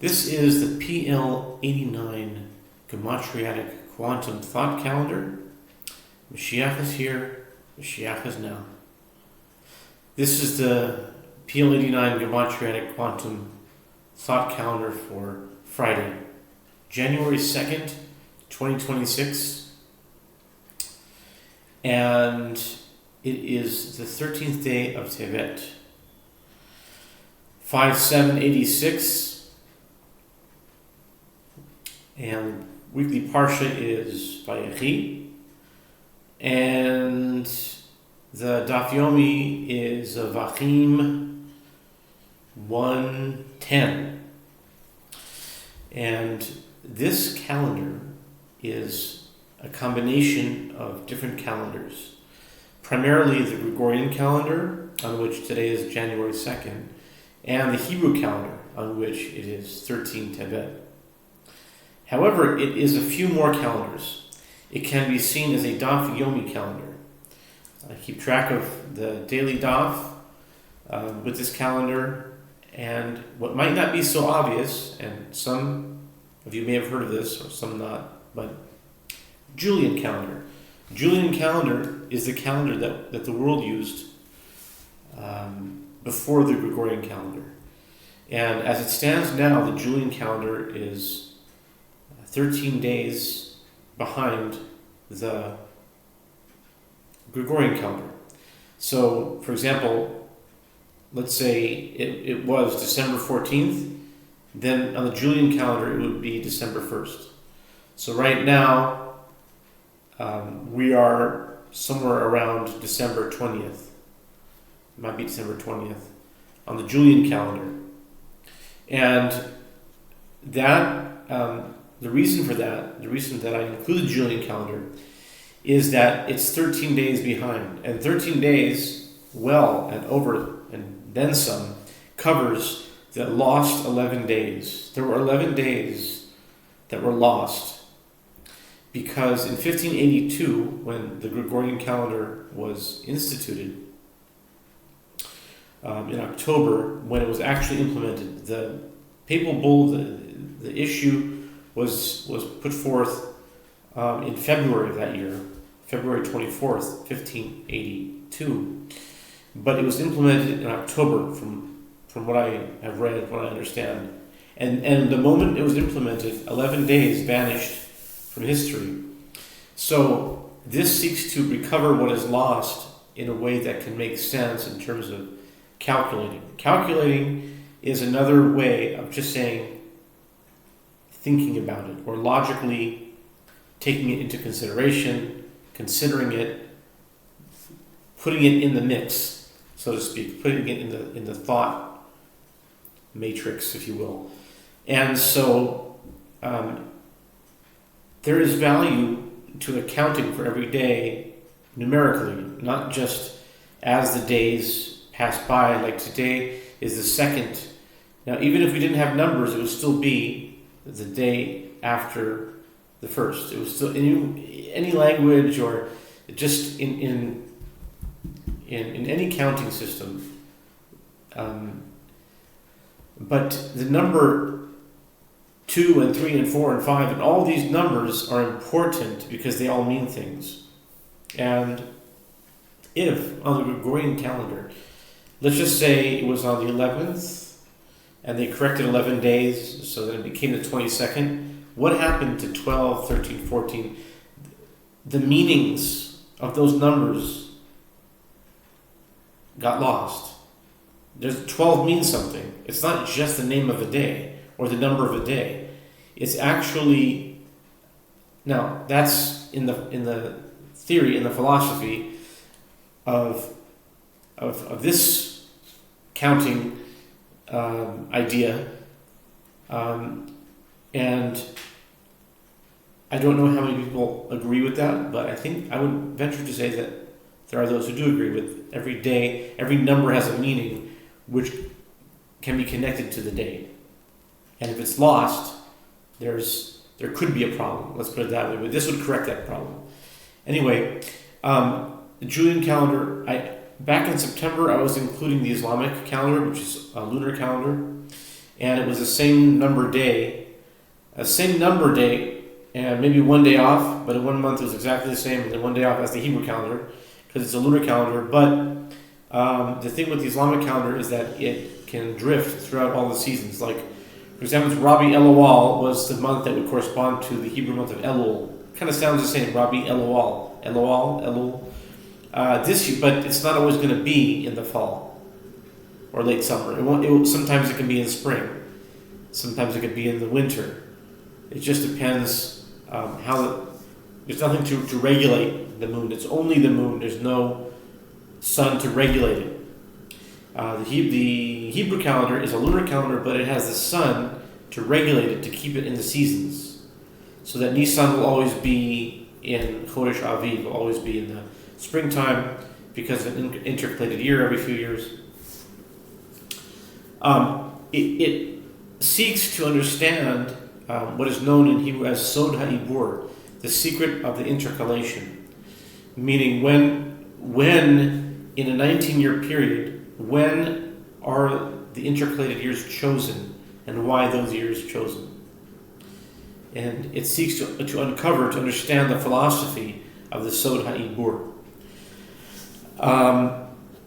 This is the PL-89 Gematriatic Quantum Thought Calendar. Mashiach is here, Mashiach is now. This is the PL-89 Gematriatic Quantum Thought Calendar for Friday, January 2nd, 2026. And it is the 13th day of Tevet. 5786. And weekly Parsha is Vayechi. And the Daf Yomi is Vachim 110. And this calendar is a combination of different calendars. Primarily the Gregorian calendar, on which today is January 2nd, and the Hebrew calendar, on which it is 13 Tevet. However, it is a few more calendars. It can be seen as a Daf Yomi calendar. I keep track of the daily Daf with this calendar, and what might not be so obvious, and some of you may have heard of this, or some not, but Julian calendar. Julian calendar is the calendar that the world used before the Gregorian calendar. And as it stands now, the Julian calendar is 13 days behind the Gregorian calendar. So, for example, let's say it was December 14th, then on the Julian calendar it would be December 1st. So right now, we are somewhere around December 20th. It might be December 20th on the Julian calendar. And that, the reason for that, the reason that I include the Julian calendar is that it's 13 days behind. And 13 days, well and over and then some, covers the lost 11 days. There were 11 days that were lost because in 1582, when the Gregorian calendar was instituted, in October, when it was actually implemented, the papal bull, the issue was put forth in February of that year, February 24th, 1582. But it was implemented in October from what I have read, what I understand. And the moment it was implemented, 11 days vanished from history. So this seeks to recover what is lost in a way that can make sense in terms of calculating. Calculating is another way of just saying, thinking about it, or logically taking it into consideration, considering it, putting it in the mix, so to speak, putting it in the thought matrix, if you will. And so there is value to accounting for every day numerically, not just as the days pass by. Like today is the second. Now, even if we didn't have numbers, it would still be the day after the first. It was still in any language, or just in any counting system. But the number 2 and 3 and 4 and 5 and all these numbers are important because they all mean things. And if on the Gregorian calendar, let's just say it was on the 11th, and they corrected 11 days so that it became the 22nd. What happened to 12, 13, 14? The meanings of those numbers got lost. There's 12 means something. It's not just the name of a day or the number of a day. It's actually, now that's in the theory, in the philosophy of this counting idea, and I don't know how many people agree with that, but I think I would venture to say that there are those who do agree with every day, every number has a meaning which can be connected to the day. And if it's lost, there could be a problem, let's put it that way, but this would correct that problem. Anyway, the Julian calendar, back in September, I was including the Islamic calendar, which is a lunar calendar, and it was the same number day, and maybe one day off, but in 1 month it was exactly the same, and then one day off as the Hebrew calendar, because it's a lunar calendar. But the thing with the Islamic calendar is that it can drift throughout all the seasons. Like, for example, Rabi Elul was the month that would correspond to the Hebrew month of Elul. Kind of sounds the same, Rabi Elul, Elul. This year, but it's not always going to be in the fall or late summer. Sometimes it can be in spring. Sometimes it could be in the winter. It just depends there's nothing to regulate the moon. It's only the moon. There's no sun to regulate it. The Hebrew calendar is a lunar calendar, but it has the sun to regulate it, to keep it in the seasons. So that Nisan will always be in Chodesh Aviv, will always be in the springtime, because of an intercalated year every few years. It seeks to understand what is known in Hebrew as Sod HaIbur, the secret of the intercalation. Meaning, when in a 19-year period, when are the intercalated years chosen, and why those years chosen? And it seeks to uncover, to understand the philosophy of the Sod HaIbur.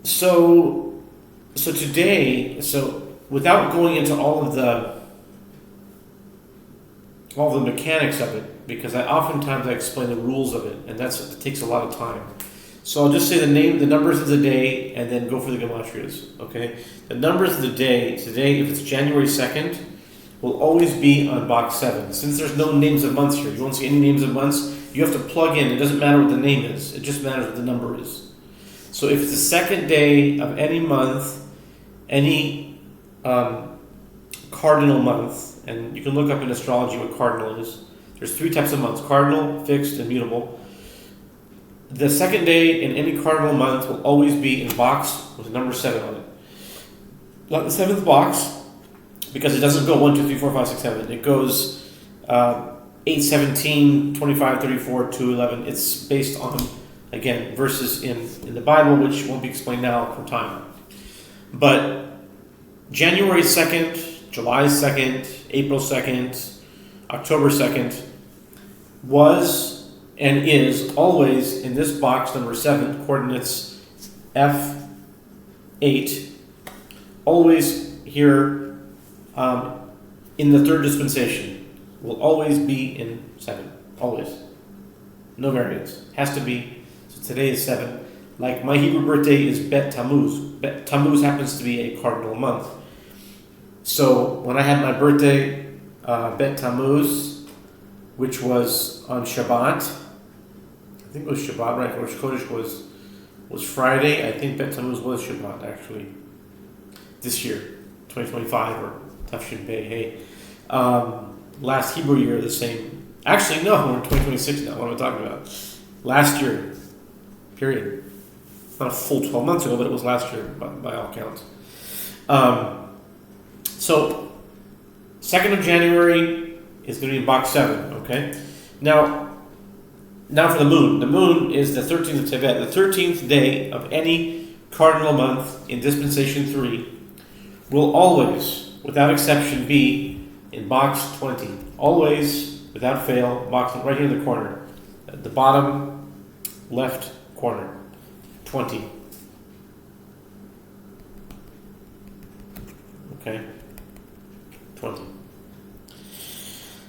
So today, without going into all the mechanics of it, because oftentimes I explain the rules of it, and it takes a lot of time. So I'll just say the numbers of the day, and then go for the gematrias. Okay, the numbers of the day today, if it's January 2nd, will always be on box 7. Since there's no names of months here, you won't see any names of months. You have to plug in. It doesn't matter what the name is. It just matters what the number is. So if it's the second day of any month, any cardinal month, and you can look up in astrology what cardinal is. There's 3 types of months: cardinal, fixed, and mutable. The second day in any cardinal month will always be in box with the number 7 on it. Not the 7th box, because it doesn't go 1, 2, 3, 4, 5, 6, 7. It goes 8, 17, 25, 34, 2, 11. It's based on, again, verses in the Bible, which won't be explained now for time. But January 2nd, July 2nd, April 2nd, October 2nd was and is always in this box number 7, coordinates F8, always here in the third dispensation, will always be in 7, always. No variance. Has to be. So today is 7. Like my Hebrew birthday is Bet Tammuz. Bet Tammuz happens to be a cardinal month. So when I had my birthday, Bet Tammuz, which was on Shabbat, I think it was Shabbat, right? Rosh Chodesh was Friday. I think Bet Tammuz was Shabbat, actually, this year, 2025, or Tafshin Pei. Hey, last Hebrew year, the same. Actually, no, we're in 2026 now. What am I talking about? Last year, period. Not a full 12 months ago, but it was last year by all counts. So, 2nd of January is going to be box 7, okay? Now for the moon. The moon is the 13th of Tevet, the 13th day of any cardinal month in Dispensation 3 will always, without exception, be in box 20. Always, without fail, box right here in the corner. At the bottom left corner. 20. Okay? 20.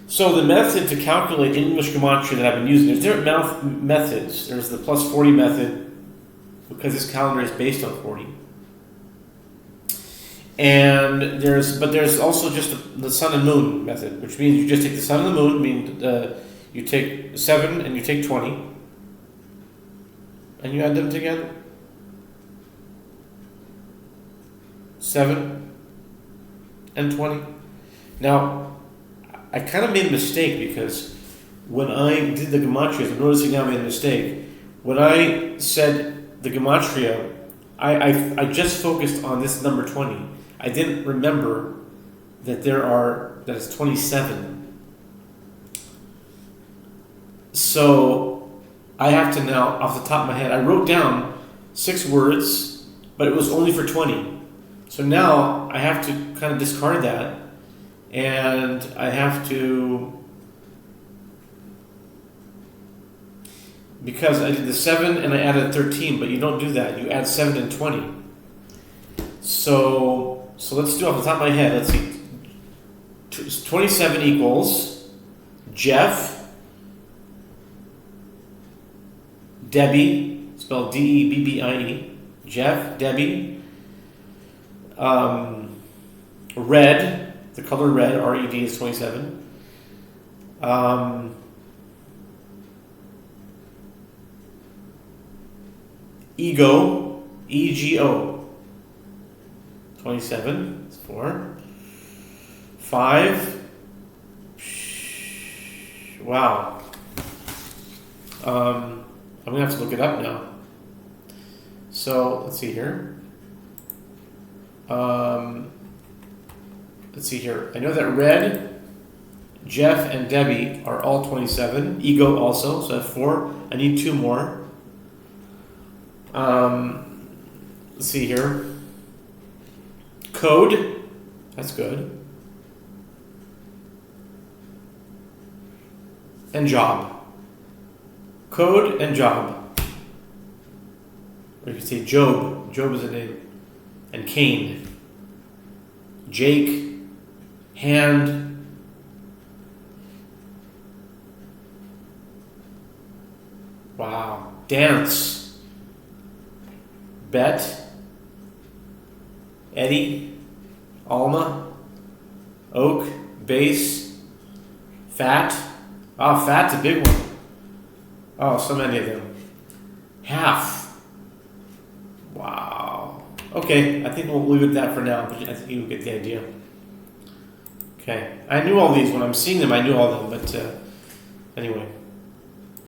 So the method to calculate English gematria that I've been using, there's different methods. There's the plus 40 method, because this calendar is based on 40. And there's also just the sun and moon method, which means you just take the sun and the moon, meaning you take 7 and you take 20, and you add them together. 7 and 20. Now, I kind of made a mistake, because when I did the gematria, I'm noticing now I made a mistake. When I said the gematria, I just focused on this number 20. I didn't remember that that is 27. So I have to now, off the top of my head, I wrote down 6 words, but it was only for 20. So now I have to kind of discard that and I have to, because I did the 7 and I added 13, but you don't do that. You add 7 and 20. So let's do off the top of my head. Let's see. 27 equals Jeff, Debbie, spelled Debbie, Jeff, Debbie, red, the color red, red is 27. Ego, ego, 27, that's 4. 5, wow. I'm gonna have to look it up now. So let's see here. Let's see here. I know that red, Jeff, and Debbie are all 27. Ego also, so that's 4. I need 2 more. Let's see here. Code, that's good. And job. Code and job. Or you could say Job. Job is a name. And Cain. Jake. Hand. Wow. Dance. Bet. Eddie. Alma. Oak. Base. Fat. Oh, fat's a big one. Oh, so many of them. Half. Wow. Okay, I think we'll leave it at that for now, but I think you get the idea. Okay. I knew all these. When I'm seeing them, I knew all of them, but anyway.